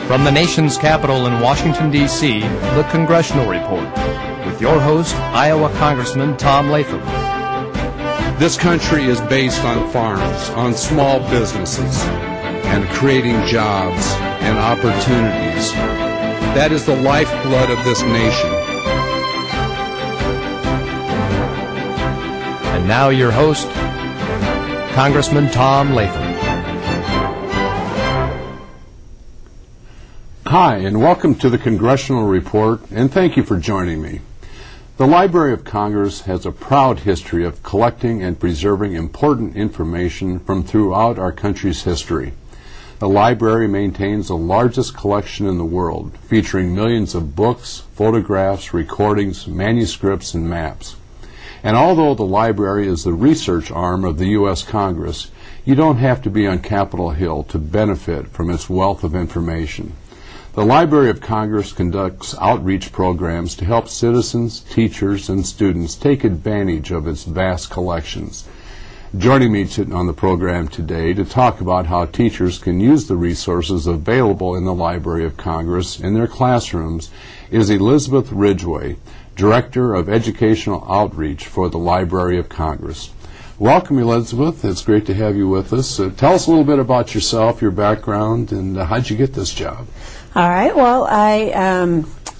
From the nation's capital in Washington, D.C., the Congressional Report, with your host, Iowa Congressman Tom Latham. This country is based on farms, on small businesses, and creating jobs and opportunities. That is the lifeblood of this nation. And now your host, Congressman Tom Latham. Hi, and welcome to the Congressional Report, and thank you for joining me. The Library of Congress has a proud history of collecting and preserving important information from throughout our country's history. The library maintains the largest collection in the world, featuring millions of books, photographs, recordings, manuscripts, and maps. And although the library is the research arm of the U.S. Congress, you don't have to be on Capitol Hill to benefit from its wealth of information. The Library of Congress conducts outreach programs to help citizens, teachers, and students take advantage of its vast collections. Joining me on the program today to talk about how teachers can use the resources available in the Library of Congress in their classrooms is Elizabeth Ridgway, Director of Educational Outreach for the Library of Congress. Welcome, Elizabeth. It's great to have you with us. Tell us a little bit about yourself, your background, and how'd you get this job? All right. Well, I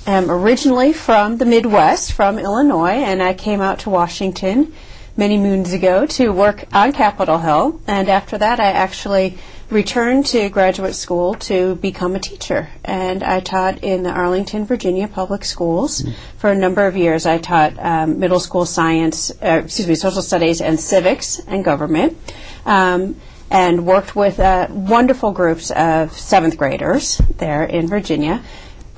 am originally from the Midwest, from Illinois, and I came out to Washington many moons ago to work on Capitol Hill. And after that, I actually returned to graduate school to become a teacher. And I taught in the Arlington, Virginia public schools for a number of years. I taught middle school science, social studies and civics and government. And worked with wonderful groups of 7th graders there in Virginia.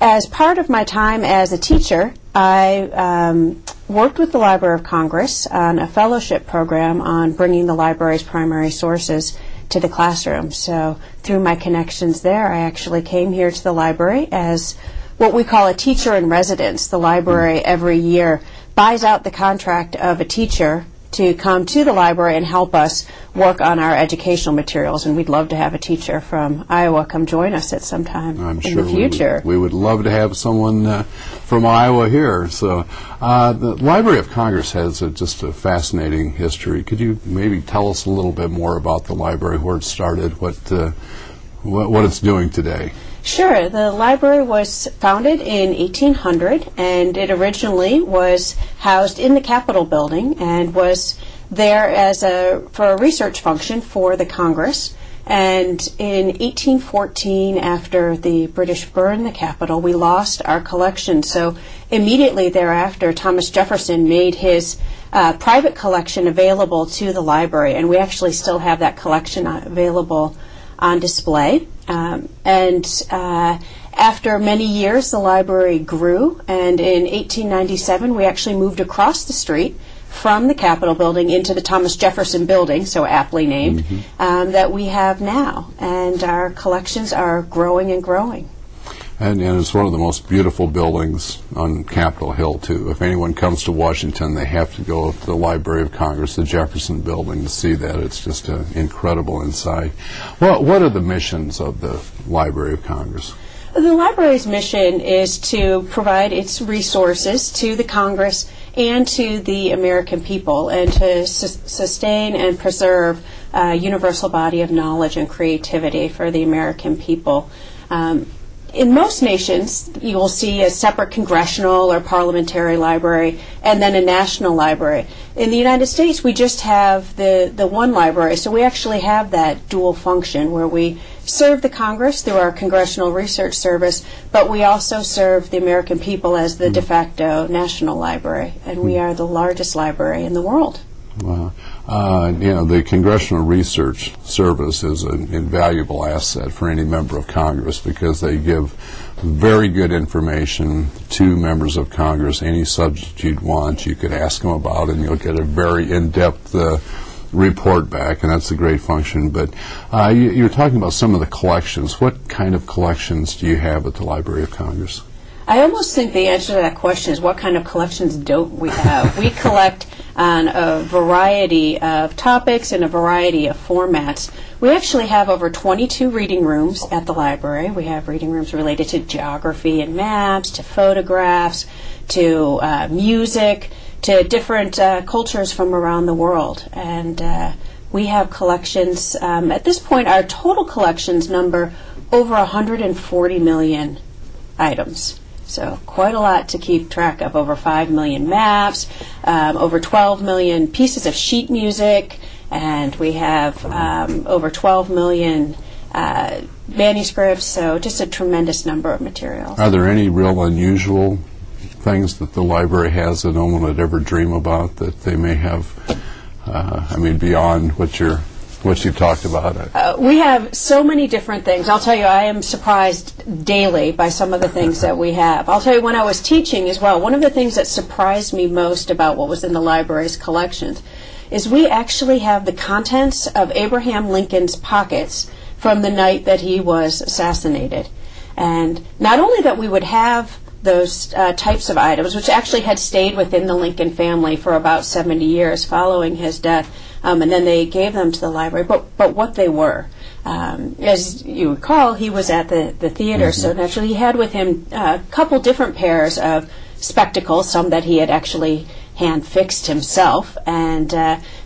As part of my time as a teacher, I worked with the Library of Congress on a fellowship program on bringing the library's primary sources to the classroom. So through my connections there, I actually came here to the library as what we call a teacher in residence. The library every year buys out the contract of a teacher to come to the library and help us work on our educational materials, and we'd love to have a teacher from Iowa come join us at some time in the future. We would love to have someone from Iowa here. So the Library of Congress has just a fascinating history. Could you maybe tell us a little bit more about the library, where it started, what it's doing today? Sure. The library was founded in 1800, and it originally was housed in the Capitol building and was there for a research function for the Congress. And in 1814, after the British burned the Capitol, we lost our collection. So immediately thereafter, Thomas Jefferson made his private collection available to the library, and we actually still have that collection available on display. After many years, the library grew, and in 1897, we actually moved across the street from the Capitol building into the Thomas Jefferson building, so aptly named, that we have now. And our collections are growing and growing. And it's one of the most beautiful buildings on Capitol Hill, too. If anyone comes to Washington, they have to go to the Library of Congress, the Jefferson Building, to see that. It's just incredible inside. Well, what are the missions of the Library of Congress? The library's mission is to provide its resources to the Congress and to the American people, and to sustain and preserve a universal body of knowledge and creativity for the American people. In most nations, you will see a separate congressional or parliamentary library and then a national library. In the United States, we just have the one library, so we actually have that dual function where we serve the Congress through our Congressional Research Service, but we also serve the American people as the de facto national library, and we are the largest library in the world. Wow. The Congressional Research Service is an invaluable asset for any member of Congress because they give very good information to members of Congress. Any subject you'd want, you could ask them about, and you'll get a very in-depth report back, and that's a great function. But you're talking about some of the collections. What kind of collections do you have at the Library of Congress? I almost think the answer to that question is what kind of collections don't we have? We collect on a variety of topics and a variety of formats. We actually have over 22 reading rooms at the library. We have reading rooms related to geography and maps, to photographs, to music, to different cultures from around the world. And we have collections. At this point, our total collections number over 140 million items. So quite a lot to keep track of. Over 5 million maps, over 12 million pieces of sheet music, and we have over 12 million manuscripts, so just a tremendous number of materials. Are there any real unusual things that the library has that no one would ever dream about that they may have, beyond what you talked about? We have so many different things. I'll tell you, I am surprised daily by some of the things that we have. I'll tell you, when I was teaching as well, one of the things that surprised me most about what was in the library's collections is we actually have the contents of Abraham Lincoln's pockets from the night that he was assassinated. And not only that we would have those types of items, which actually had stayed within the Lincoln family for about 70 years following his death, and then they gave them to the library, but what they were. As you recall, he was at the theater, so naturally he had with him a couple different pairs of spectacles, some that he had actually hand-fixed himself, and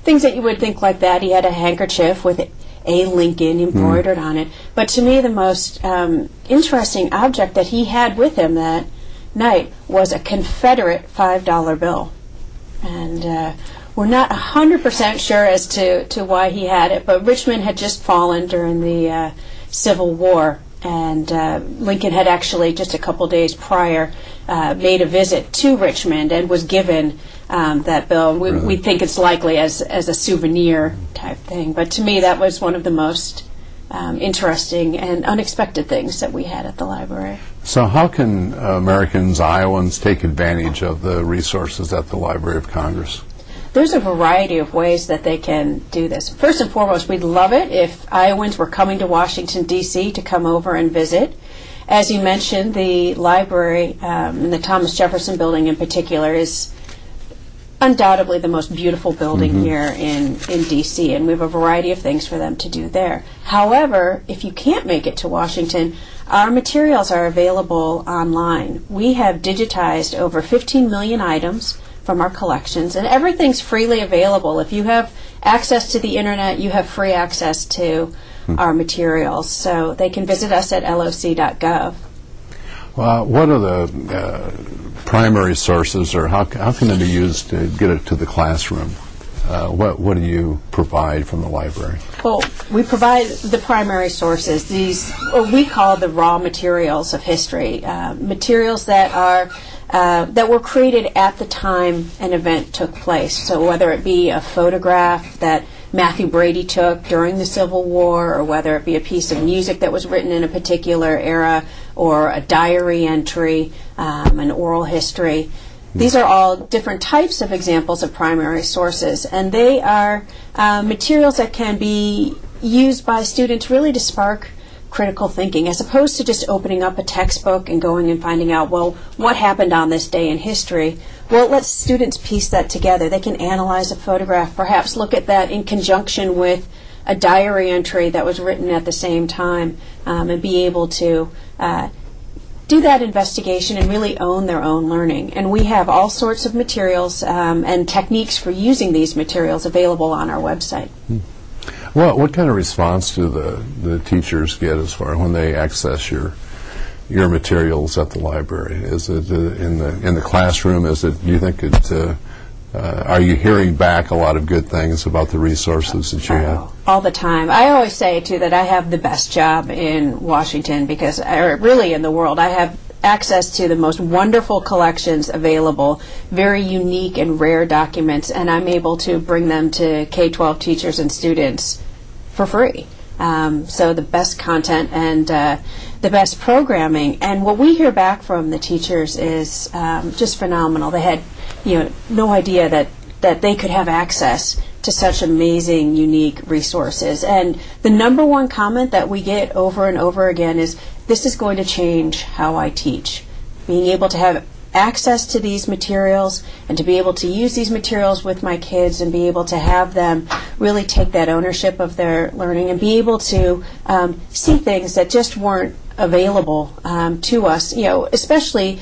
things that you would think like that. He had a handkerchief with a Lincoln embroidered on it. But to me, the most interesting object that he had with him that night was a Confederate $5 bill. And we're not 100% sure as to why he had it, but Richmond had just fallen during the Civil War, and Lincoln had actually just a couple days prior made a visit to Richmond and was given that bill. We think it's likely as a souvenir type thing, but to me that was one of the most interesting and unexpected things that we had at the library. So how can Americans, Iowans, take advantage of the resources at the Library of Congress? There's a variety of ways that they can do this. First and foremost, we'd love it if Iowans were coming to Washington, D.C. to come over and visit. As you mentioned, the library, in the Thomas Jefferson building in particular, is undoubtedly the most beautiful building here in D.C., and we have a variety of things for them to do there. However, if you can't make it to Washington, our materials are available online. We have digitized over 15 million items from our collections, and everything's freely available. If you have access to the internet, you have free access to our materials, so they can visit us at loc.gov. What are the primary sources, or how can they be used to get it to the classroom? What do you provide from the library? Well, we provide the primary sources, these what we call the raw materials of history, materials that are that were created at the time an event took place. So whether it be a photograph that Matthew Brady took during the Civil War, or whether it be a piece of music that was written in a particular era, or a diary entry, an oral history. These are all different types of examples of primary sources, and they are materials that can be used by students really to spark critical thinking, as opposed to just opening up a textbook and going and finding out, well, what happened on this day in history. Well, let students piece that together. They can analyze a photograph, perhaps look at that in conjunction with a diary entry that was written at the same time, and be able to do that investigation and really own their own learning. And we have all sorts of materials and techniques for using these materials available on our website. Well, what kind of response do the teachers get as far when they access your materials at the library? Is it in the classroom? Do you think are you hearing back a lot of good things about the resources that you have? All the time. I always say too that I have the best job in Washington, because really in the world. I have access to the most wonderful collections available, very unique and rare documents, and I'm able to bring them to K-12 teachers and students for free. So the best content and the best programming. And what we hear back from the teachers is just phenomenal. They had no idea that they could have access to such amazing, unique resources. And the number one comment that we get over and over again is, this is going to change how I teach. Being able to have access to these materials and to be able to use these materials with my kids and be able to have them really take that ownership of their learning and be able to see things that just weren't available to us, especially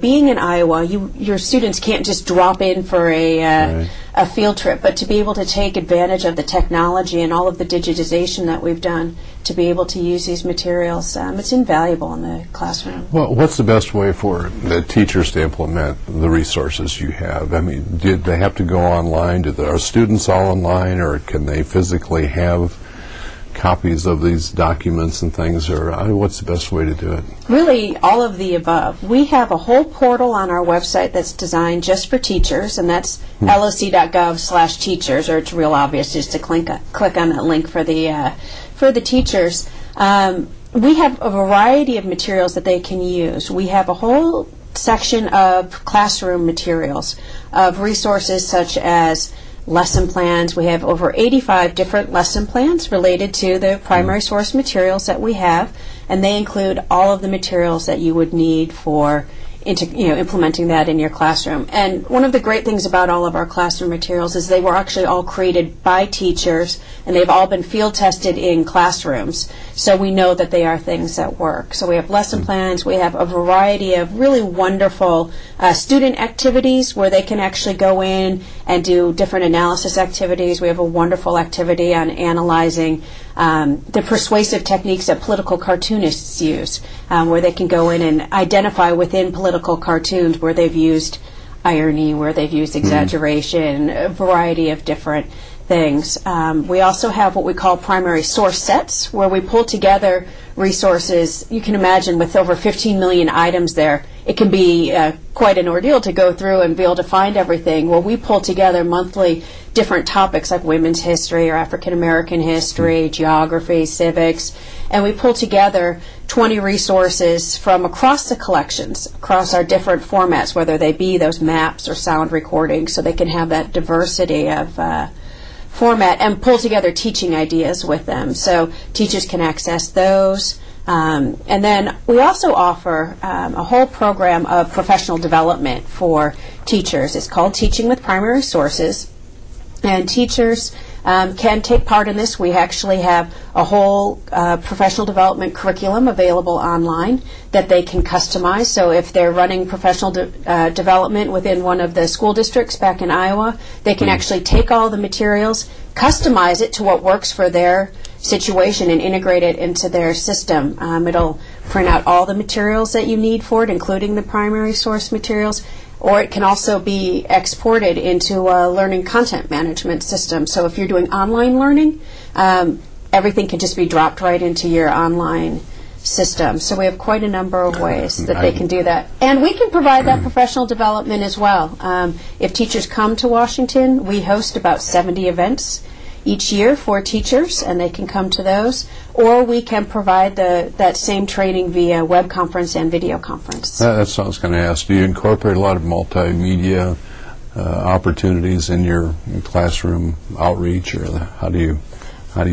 being in Iowa, your students can't just drop in for a field trip, but to be able to take advantage of the technology and all of the digitization that we've done to be able to use these materials, it's invaluable in the classroom. Well, what's the best way for the teachers to implement the resources you have? I mean, do they have to go online? Are students all online, or can they physically have copies of these documents and things, or what's the best way to do it? Really, all of the above. We have a whole portal on our website that's designed just for teachers, and that's loc.gov/teachers, or it's real obvious just to click on that link for the teachers. We have a variety of materials that they can use. We have a whole section of classroom materials, of resources such as lesson plans. We have over 85 different lesson plans related to the primary source materials that we have, and they include all of the materials that you would need for implementing that in your classroom. And one of the great things about all of our classroom materials is they were actually all created by teachers, and they've all been field tested in classrooms, so we know that they are things that work. So we have lesson plans, we have a variety of really wonderful student activities where they can actually go in and do different analysis activities. We have a wonderful activity on analyzing the persuasive techniques that political cartoonists use, where they can go in and identify within political cartoons where they've used irony, where they've used exaggeration, a variety of different things. We also have what we call primary source sets, where we pull together resources. You can imagine with over 15 million items there, it can be quite an ordeal to go through and be able to find everything. Well, we pull together monthly different topics like women's history or African American history, geography, civics, and we pull together 20 resources from across the collections, across our different formats, whether they be those maps or sound recordings, so they can have that diversity of format, and pull together teaching ideas with them so teachers can access those. And then we also offer a whole program of professional development for teachers. It's called Teaching with Primary Sources, and teachers can take part in this. We actually have a whole professional development curriculum available online that they can customize. So if they're running professional development within one of the school districts back in Iowa, they can actually take all the materials, customize it to what works for their situation, and integrate it into their system. It'll print out all the materials that you need for it, including the primary source materials, or it can also be exported into a learning content management system. So if you're doing online learning, everything can just be dropped right into your online system. So we have quite a number of ways that they can do that. And we can provide that professional development as well. If teachers come to Washington, we host about 70 events each year for teachers, and they can come to those, or we can provide that same training via web conference and video conference. That's what I was going to ask. Do you incorporate a lot of multimedia opportunities in your classroom outreach, or how do you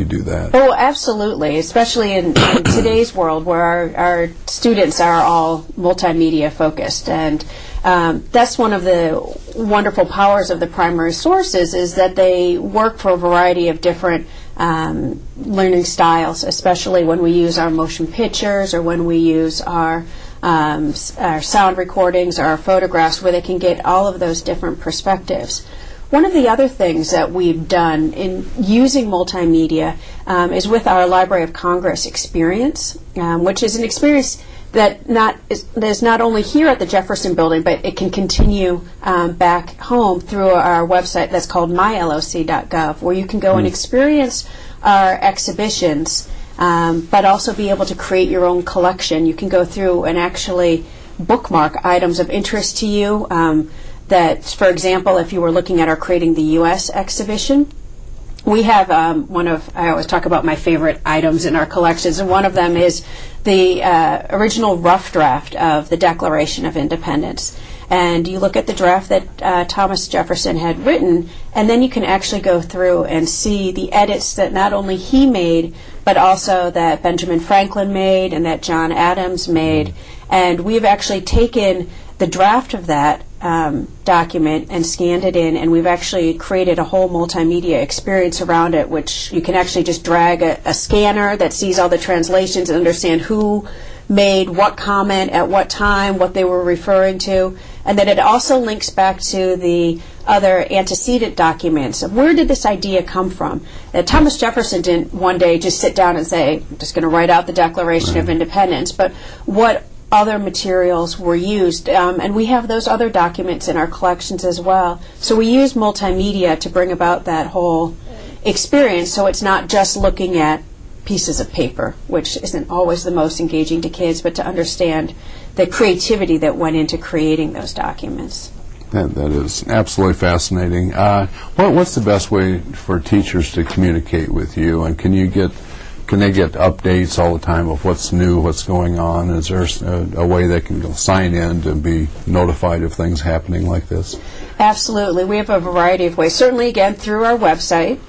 do that? Oh, absolutely, especially in today's world where our students are all multimedia focused, and that's one of the wonderful powers of the primary sources, is that they work for a variety of different learning styles, especially when we use our motion pictures or when we use our sound recordings or our photographs, where they can get all of those different perspectives. One of the other things that we've done in using multimedia is with our Library of Congress experience, which is an experience that is not only here at the Jefferson Building, but it can continue back home through our website that's called myloc.gov, where you can go and experience our exhibitions, but also be able to create your own collection. You can go through and actually bookmark items of interest to you. That, for example, if you were looking at our Creating the U.S. exhibition, we have I always talk about my favorite items in our collections, and one of them is the original rough draft of the Declaration of Independence. And you look at the draft that Thomas Jefferson had written, and then you can actually go through and see the edits that not only he made, but also that Benjamin Franklin made and that John Adams made. And we've actually taken the draft of that document and scanned it in, and we've actually created a whole multimedia experience around it, which you can actually just drag a scanner that sees all the translations and understand who made what comment at what time, what they were referring to, and then it also links back to the other antecedent documents. Where did this idea come from? Thomas Jefferson didn't one day just sit down and say, I'm just going to write out the Declaration of Independence, but what other materials were used, and we have those other documents in our collections as well. So we use multimedia to bring about that whole experience, so it's not just looking at pieces of paper, which isn't always the most engaging to kids, but to understand the creativity that went into creating those documents. That is absolutely fascinating. What's the best way for teachers to communicate with you, and can they get updates all the time of what's new, what's going on? Is there a way they can go sign in to be notified of things happening like this? Absolutely. We have a variety of ways. Certainly, again, through our website.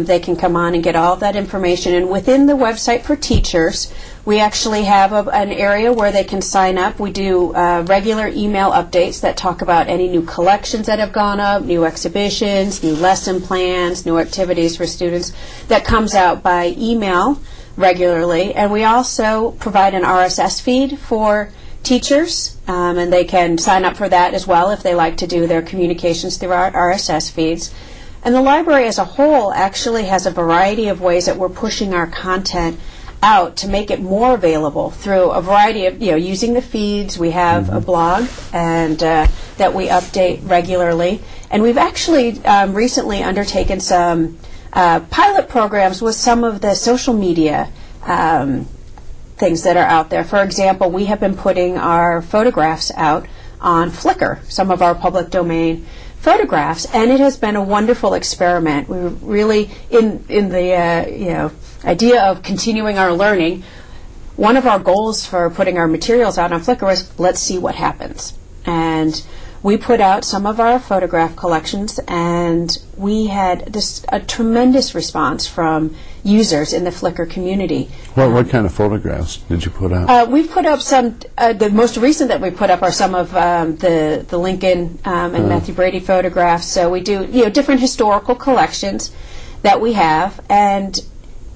They can come on and get all of that information. And within the website for teachers, we actually have an area where they can sign up. We do regular email updates that talk about any new collections that have gone up, new exhibitions, new lesson plans, new activities for students. That comes out by email regularly. And we also provide an RSS feed for teachers, and they can sign up for that as well if they like to do their communications through our RSS feeds. And the library as a whole actually has a variety of ways that we're pushing our content out to make it more available through a variety of, using the feeds. We have a blog and that we update regularly. And we've actually recently undertaken some pilot programs with some of the social media things that are out there. For example, we have been putting our photographs out on Flickr, some of our public domain photographs, and it has been a wonderful experiment. We were really in the idea of continuing our learning. One of our goals for putting our materials out on Flickr was, let's see what happens. And we put out some of our photograph collections, and we had just a tremendous response from users in the Flickr community. What kind of photographs did you put out? We've put up some, the most recent that we put up are some of the Lincoln and Matthew Brady photographs. So we do different historical collections that we have, and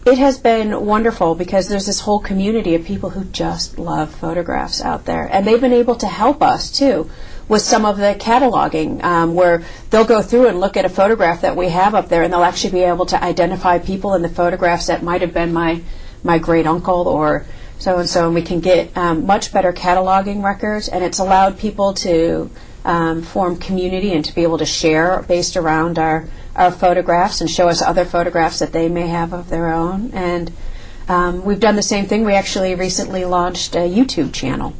it has been wonderful because there's this whole community of people who just love photographs out there, and they've been able to help us too with some of the cataloging, where they'll go through and look at a photograph that we have up there, and they'll actually be able to identify people in the photographs that might have been my great uncle or so and so, and we can get much better cataloging records, and it's allowed people to form community and to be able to share based around our photographs and show us other photographs that they may have of their own. And we've done the same thing. We actually recently launched a YouTube channel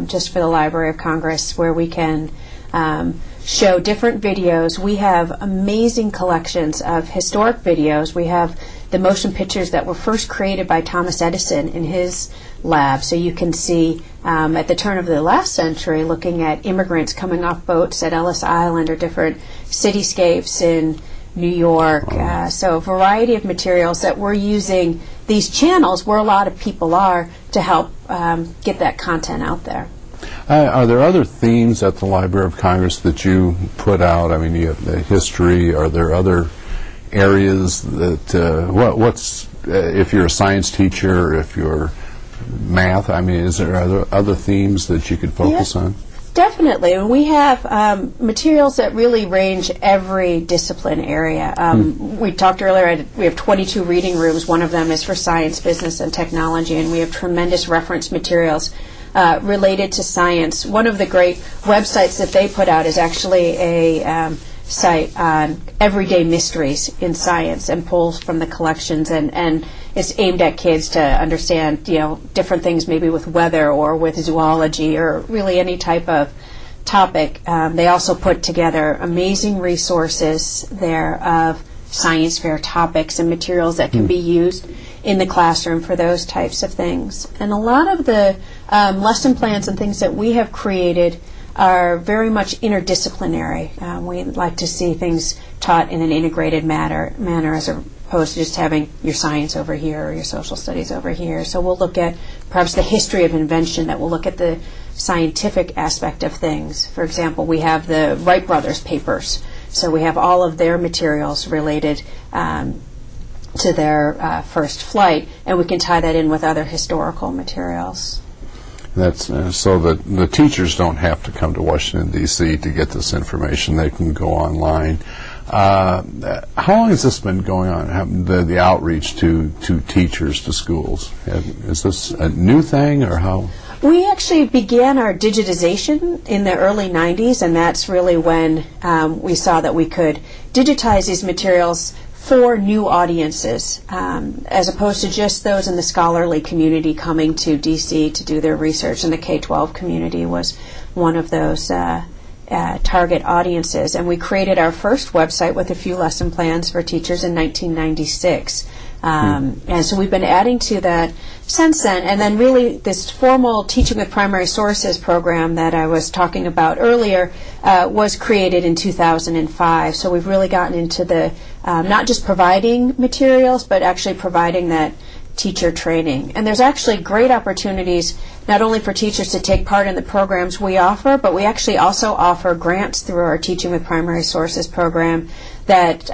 just for the Library of Congress, where we can show different videos. We have amazing collections of historic videos. We have the motion pictures that were first created by Thomas Edison in his lab. So you can see at the turn of the last century, looking at immigrants coming off boats at Ellis Island or different cityscapes in New York. So a variety of materials that we're using these channels where a lot of people are to help get that content out there. Are there other themes at the Library of Congress that you put out? I mean, you have the history. Are there other areas that, what's, if you're a science teacher, if you're math, I mean, is there other themes that you could focus on? Definitely. We have materials that really range every discipline area. We talked earlier, we have 22 reading rooms. One of them is for science, business, and technology, and we have tremendous reference materials related to science. One of the great websites that they put out is actually a site on everyday mysteries in science and pulls from the collections, and it's aimed at kids to understand different things, maybe with weather or with zoology or really any type of topic. They also put together amazing resources there of science fair topics and materials that can be used in the classroom for those types of things. And a lot of the lesson plans and things that we have created are very much interdisciplinary. We like to see things taught in an integrated manner as opposed to just having your science over here or your social studies over here. So we'll look at perhaps the history of invention, that we'll look at the scientific aspect of things. For example, we have the Wright brothers papers, so we have all of their materials related to their first flight, and we can tie that in with other historical materials. That's so that the teachers don't have to come to Washington, D.C. to get this information. They can go online. How long has this been going on, the outreach to teachers, to schools? Is this a new thing, or how? We actually began our digitization in the early 90s, and that's really when we saw that we could digitize these materials for new audiences, as opposed to just those in the scholarly community coming to DC to do their research. And the K-12 community was one of those target audiences. And we created our first website with a few lesson plans for teachers in 1996. And so we've been adding to that since then. And then really this formal Teaching with Primary Sources program that I was talking about earlier was created in 2005. So we've really gotten into the not just providing materials, but actually providing that teacher training. And there's actually great opportunities not only for teachers to take part in the programs we offer, but we actually also offer grants through our Teaching with Primary Sources program that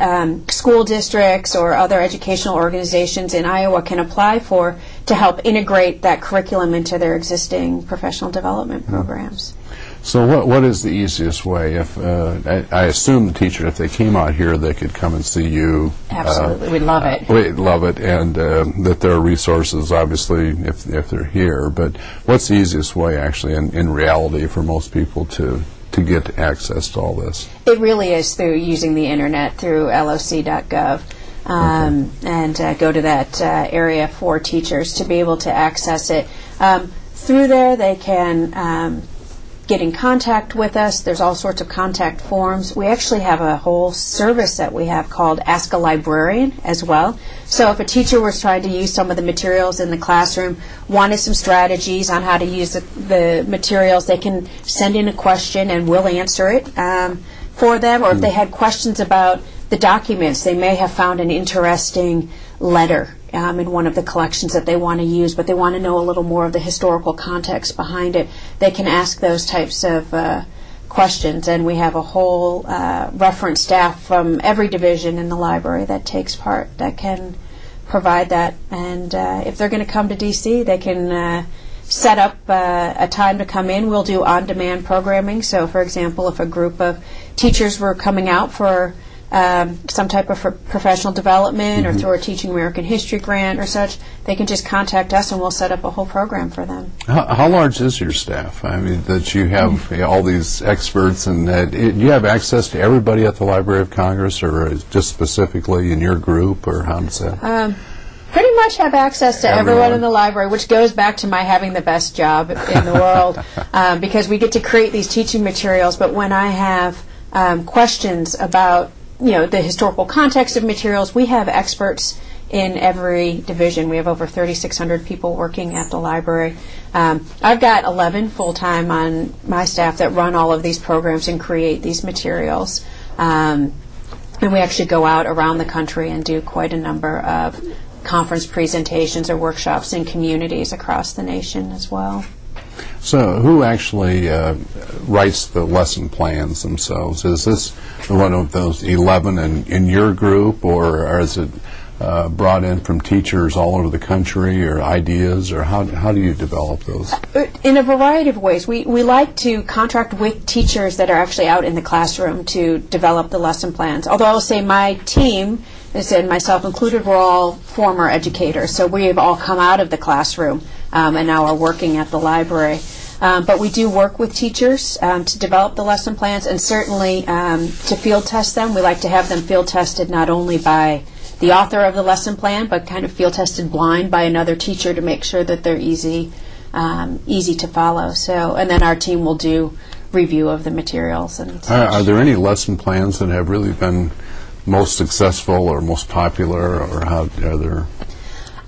school districts or other educational organizations in Iowa can apply for to help integrate that curriculum into their existing professional development programs. So what is the easiest way? If I assume the teacher, if they came out here, they could come and see you. Absolutely, we'd love it. We'd love it, and that there are resources, obviously, if they're here. But what's the easiest way, actually, in reality, for most people to get access to all this? It really is through using the internet, through loc.gov. And go to that area for teachers to be able to access it. Through there, they can get in contact with us. There's all sorts of contact forms. We actually have a whole service that we have called Ask a Librarian as well. So if a teacher was trying to use some of the materials in the classroom, wanted some strategies on how to use the materials, they can send in a question and we'll answer it for them. Or if they had questions about the documents, they may have found an interesting letter in one of the collections that they want to use, but they want to know a little more of the historical context behind it. They can ask those types of questions, and we have a whole reference staff from every division in the library that takes part that can provide that. And if they're going to come to DC, they can set up a time to come in. We'll do on-demand programming. So, for example, if a group of teachers were coming out for some type of professional development or through a Teaching American History grant or such, they can just contact us and we'll set up a whole program for them. How large is your staff? I mean, that you have all these experts, and do you have access to everybody at the Library of Congress, or just specifically in your group, or how does that? Pretty much have access to everyone in the library, which goes back to my having the best job in the world, because we get to create these teaching materials. But when I have questions about the historical context of materials, we have experts in every division. We have over 3,600 people working at the library. I've got 11 full-time on my staff that run all of these programs and create these materials. And we actually go out around the country and do quite a number of conference presentations or workshops in communities across the nation as well. So who actually writes the lesson plans themselves? Is this one of those 11 in your group, or is it brought in from teachers all over the country, or ideas, or how do you develop those? In a variety of ways. We like to contract with teachers that are actually out in the classroom to develop the lesson plans. Although I'll say my team, and myself included, we're all former educators, so we have all come out of the classroom and now are working at the library. But we do work with teachers to develop the lesson plans, and certainly to field test them. We like to have them field tested not only by the author of the lesson plan, but kind of field tested blind by another teacher to make sure that they're easy to follow. So, and then our team will do review of the materials. And are there any lesson plans that have really been most successful or most popular, or how are there?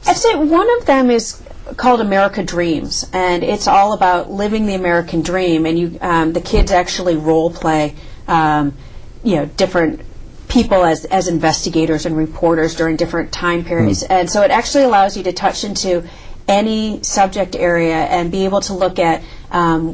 I'd say one of them is called America Dreams, and it's all about living the American dream. And the kids actually role play, different people as investigators and reporters during different time periods. And so it actually allows you to touch into any subject area and be able to look at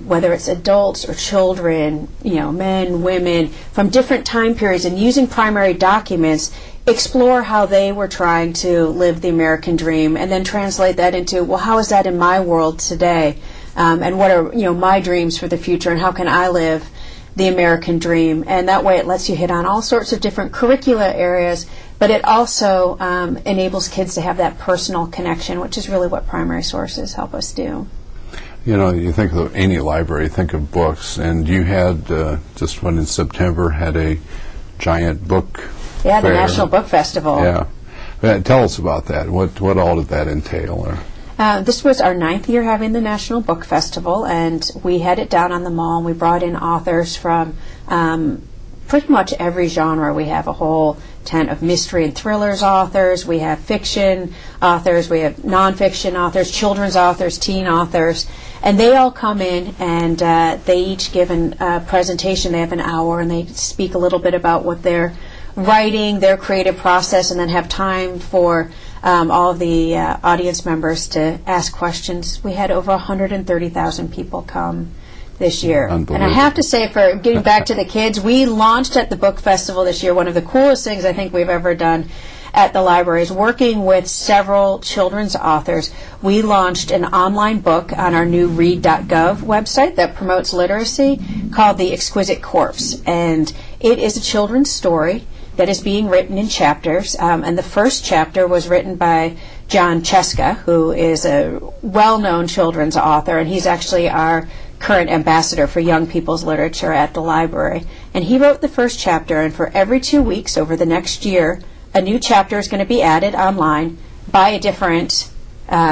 whether it's adults or children, men, women, from different time periods, and using primary documents, explore how they were trying to live the American dream, and then translate that into, well, how is that in my world today? And what are my dreams for the future, and how can I live the American dream? And that way it lets you hit on all sorts of different curricular areas, but it also enables kids to have that personal connection, which is really what primary sources help us do. You think of any library, think of books, and you had, just one in September, had a giant book fair. The National Book Festival. Yeah. Tell us about that. What all did that entail? This was our 9th year having the National Book Festival, and we had it down on the mall, and we brought in authors from pretty much every genre. We have a whole tent of mystery and thrillers authors, we have fiction authors, we have nonfiction authors, children's authors, teen authors, and they all come in and they each give a presentation. They have an hour, and they speak a little bit about what they're writing, their creative process, and then have time for all of the audience members to ask questions. We had over 130,000 people come this year. And I have to say, for getting back to the kids, we launched at the book festival this year. One of the coolest things I think we've ever done at the library is working with several children's authors. We launched an online book on our new read.gov website that promotes literacy called The Exquisite Corpse. And it is a children's story that is being written in chapters. And the first chapter was written by John Cheska, who is a well-known children's author, and he's actually our current ambassador for young people's literature at the library. And he wrote the first chapter, and for every 2 weeks over the next year, a new chapter is going to be added online by a different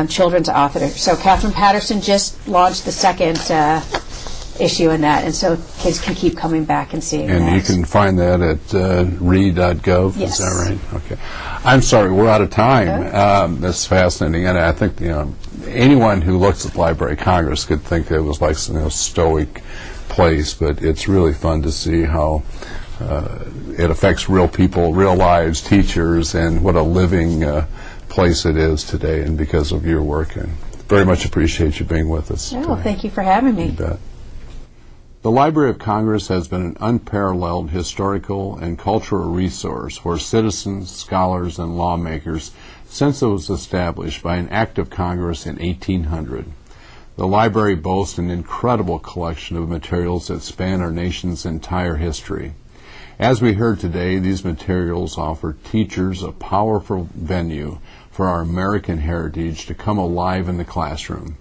children's author. So Catherine Patterson just launched the second issue in that, and so kids can keep coming back and seeing and that. You can find that at read.gov, yes. Is that right? Okay. I'm sorry, we're out of time. That's fascinating, and I think anyone who looks at the Library of Congress could think it was like a stoic place, but it's really fun to see how it affects real people, real lives, teachers, and what a living place it is today, and because of your work. And very much appreciate you being with us. Well, thank you for having me. You bet. The Library of Congress has been an unparalleled historical and cultural resource for citizens, scholars, and lawmakers since it was established by an act of Congress in 1800. The library boasts an incredible collection of materials that span our nation's entire history. As we heard today, these materials offer teachers a powerful venue for our American heritage to come alive in the classroom.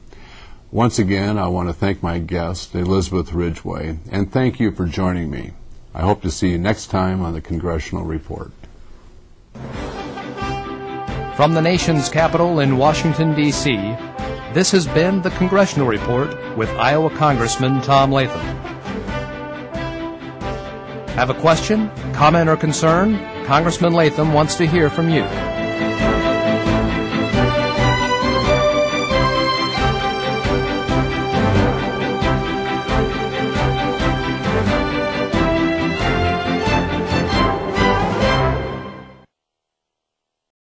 Once again, I want to thank my guest, Elizabeth Ridgway, and thank you for joining me. I hope to see you next time on the Congressional Report. From the nation's capital in Washington, D.C., this has been the Congressional Report with Iowa Congressman Tom Latham. Have a question, comment, or concern? Congressman Latham wants to hear from you.